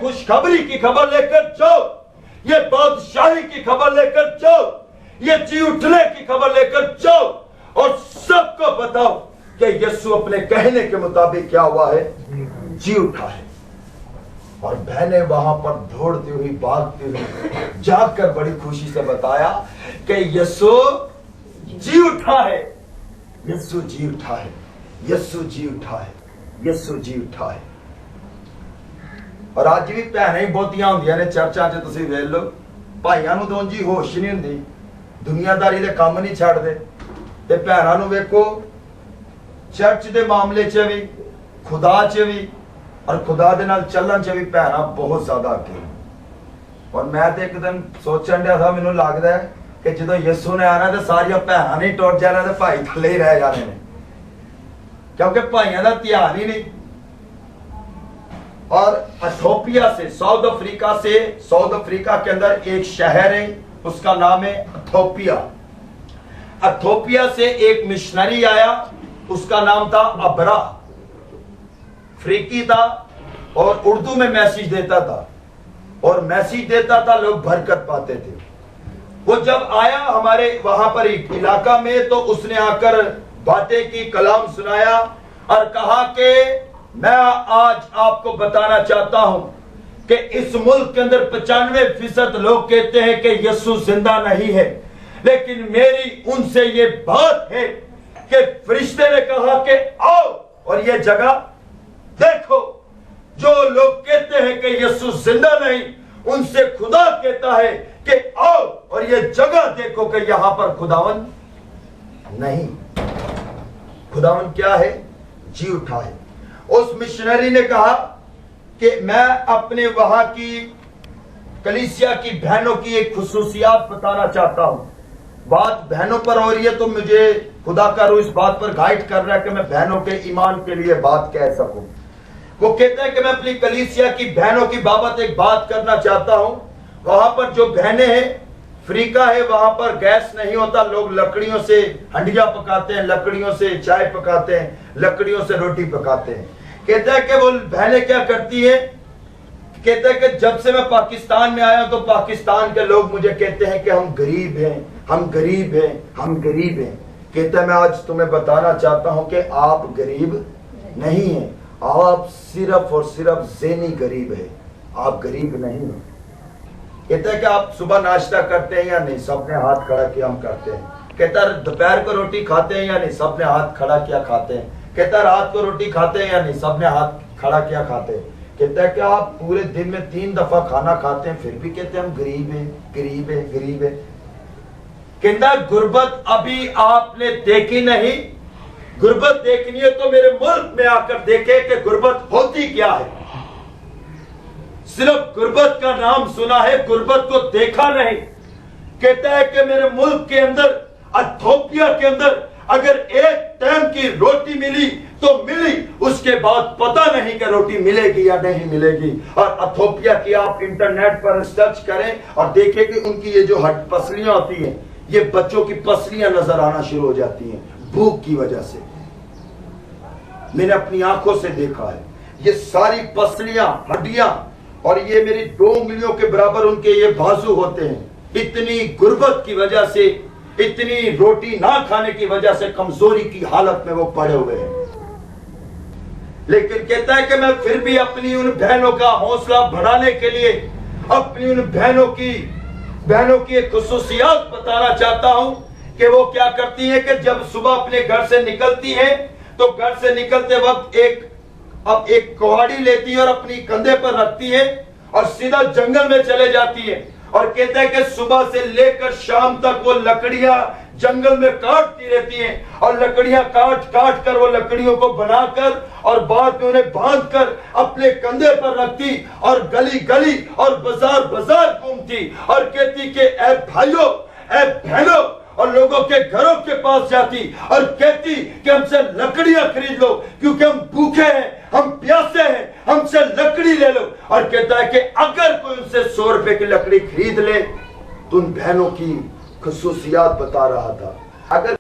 खुशखबरी की खबर लेकर जाओ, ये बादशाही की खबर लेकर जाओ, ये जी उठने की खबर लेकर जाओ और सबको बताओ कि यीशु अपने कहने के मुताबिक क्या हुआ है, जी उठा है। और बहने वहां पर दौड़ती हुई भागती हुई जाकर बड़ी खुशी से बताया कि यीशु जी उठा है, यीशु जी उठा है, यीशु जी उठा है, यीशु जी उठा है। और ਅੱਜ ਵੀ ਭੈਣਾਂ ਹੀ ਬਹੁਤੀਆਂ ਹੁੰਦੀਆਂ ਨੇ ਚਰਚਾਂ 'ਚ, ਤੁਸੀਂ ਵੇਖ ਲਓ ਭਾਈਆਂ ਨੂੰ ਤਾਂ ਉਂਝ ਹੀ ਹੋਸ਼ ਨਹੀਂ ਹੁੰਦੀ, ਦੁਨੀਆਦਾਰੀ ਦੇ ਕੰਮ ਨਹੀਂ ਛੱਡਦੇ, ਤੇ ਭੈਣਾਂ ਨੂੰ ਵੇਖੋ ਚਰਚ ਦੇ ਮਾਮਲੇ 'ਚ ਵੀ, ਖੁਦਾ 'ਚ ਵੀ ਔਰ ਖੁਦਾ ਦੇ ਨਾਲ ਚੱਲਣ 'ਚ ਵੀ ਭੈਣਾਂ ਬਹੁਤ ਜ਼ਿਆਦਾ ਅੱਗੇ। ਔਰ ਮੈਂ ਤੇ ਇੱਕ ਦਿਨ ਸੋਚਣ ਡਿਆ ਸੀ, ਮੈਨੂੰ ਲੱਗਦਾ ਹੈ ਕਿ ਜਦੋਂ ਯਿਸੂ ਨੇ ਆਣਾ ਤੇ ਸਾਰੀਆਂ ਭੈਣਾਂ ਨਹੀਂ ਟੁੱਟ ਜਾਣਾ ਤੇ ਭਾਈ ਥੱਲੇ ਹੀ ਰਹਿ ਜਾਣੇ ਨੇ, क्योंकि भाइयों का ध्यान ही नहीं। और इथियोपिया से, साउथ अफ्रीका से, साउथ अफ्रीका के अंदर एक शहर है, उसका नाम है इथियोपिया। इथियोपिया से एक मिशनरी आया, उसका नाम था अबरा, अफ्रीकी था और उर्दू में मैसेज देता था, और मैसेज देता था, लोग बरकत पाते थे। वो जब आया हमारे वहां पर इलाका में, तो उसने आकर बातें की, कलाम सुनाया और कहा कि मैं आज आपको बताना चाहता हूं कि इस मुल्क के अंदर 95% लोग कहते हैं कि यीशु जिंदा नहीं है, लेकिन मेरी उनसे ये बात है कि फरिश्ते ने कहा कि आओ और ये जगह देखो। जो लोग कहते हैं कि यीशु जिंदा नहीं, उनसे खुदा कहता है कि आओ और ये जगह देखो कि यहां पर खुदावन नहीं, खुदावन क्या है, जी उठा है। उस मिशनरी ने कहा कि मैं अपने वहां की कलीसिया की बहनों की एक खुसूसियात बताना चाहता हूं। बात बहनों पर हो रही है, तो मुझे खुदा का रूह इस बात पर गाइड कर रहा है कि मैं बहनों के ईमान के लिए बात कह सकूं। वो कहते हैं कि मैं अपनी कलीसिया की बहनों की बाबत एक बात करना चाहता हूं। वहां पर जो बहनें हैं, अफ्रीका है, वहां पर गैस नहीं होता, लोग लकड़ियों से हंडिया पकाते हैं, लकड़ियों से चाय पकाते हैं, लकड़ियों से रोटी पकाते हैं। कहता है कि वो बहनें क्या करती है, कहता है कि जब से मैं पाकिस्तान में आया तो पाकिस्तान के लोग मुझे कहते हैं कि हम गरीब हैं, हम गरीब हैं, हम गरीब हैं। कहता है मैं आज तुम्हें बताना चाहता हूं कि आप गरीब नहीं हैं, आप सिर्फ और सिर्फ ज़हनी गरीब है, आप गरीब नहीं हैं। कहता है कि आप सुबह नाश्ता करते हैं या नहीं, सबने हाथ खड़ा किया, हम करते हैं। कहता है दोपहर को रोटी खाते हैं या नहीं, सबने हाथ खड़ा किया, खाते हैं। कहता है रात को रोटी खाते हैं या नहीं, सबने हाथ खड़ा किया, खाते हैं। कहता है कि आप पूरे दिन में 3 दफा खाना खाते हैं, फिर भी कहते हैं हम गरीब हैं, गरीब हैं, गरीब हैं। कहता गुर्बत अभी आपने देखी नहीं, गुर्बत देखनी है तो मेरे मुल्क में आकर देखे कि गुर्बत होती क्या है। सिर्फ गुर्बत का नाम सुना है, गुर्बत को देखा नहीं। कहता है कि मेरे मुल्क के अंदर, इथियोपिया के अंदर अगर एक टाइम की रोटी मिली तो मिली, उसके बाद पता नहीं कि रोटी मिलेगी या नहीं मिलेगी। और इथियोपिया की आप इंटरनेट पर सर्च करें और देखें कि उनकी ये जो हड्डी पसलियां होती हैं, ये बच्चों की पसलियां नजर आना शुरू हो जाती हैं भूख की वजह से। मैंने अपनी आंखों से देखा है, ये सारी पसलियां, हड्डियां, और ये मेरी 2 उंगलियों के बराबर उनके ये बाजू होते हैं। इतनी गुर्बत की वजह से, इतनी रोटी ना खाने की वजह से कमजोरी की हालत में वो पड़े हुए हैं। लेकिन कहता है कि मैं फिर भी अपनी उन बहनों का हौसला बढ़ाने के लिए अपनी उन बहनों की एक खुसूसियात बताना चाहता हूं कि वो क्या करती है कि जब सुबह अपने घर से निकलती है, तो घर से निकलते वक्त एक कुहाड़ी लेती है और अपनी कंधे पर रखती है और सीधा जंगल में चले जाती है। और कहते हैं कि सुबह से लेकर शाम तक वो लकड़ियां जंगल में काटती रहती हैं, और लकड़ियां काट काट कर वो लकड़ियों को बनाकर और बाद में उन्हें बांध कर अपने कंधे पर रखती और गली गली और बाजार बाजार घूमती और कहती कि ऐ भाइयों, ऐ बहनों, और लोगों के घरों के पास जाती और कहती कि हमसे लकड़ियां खरीद लो, क्योंकि हम भूखे हैं, हम प्यासे हैं, हमसे लकड़ी ले लो। और कहता है कि अगर कोई उनसे 100 रुपए की लकड़ी खरीद ले, तो उन बहनों की खुसूसियात बता रहा था। अगर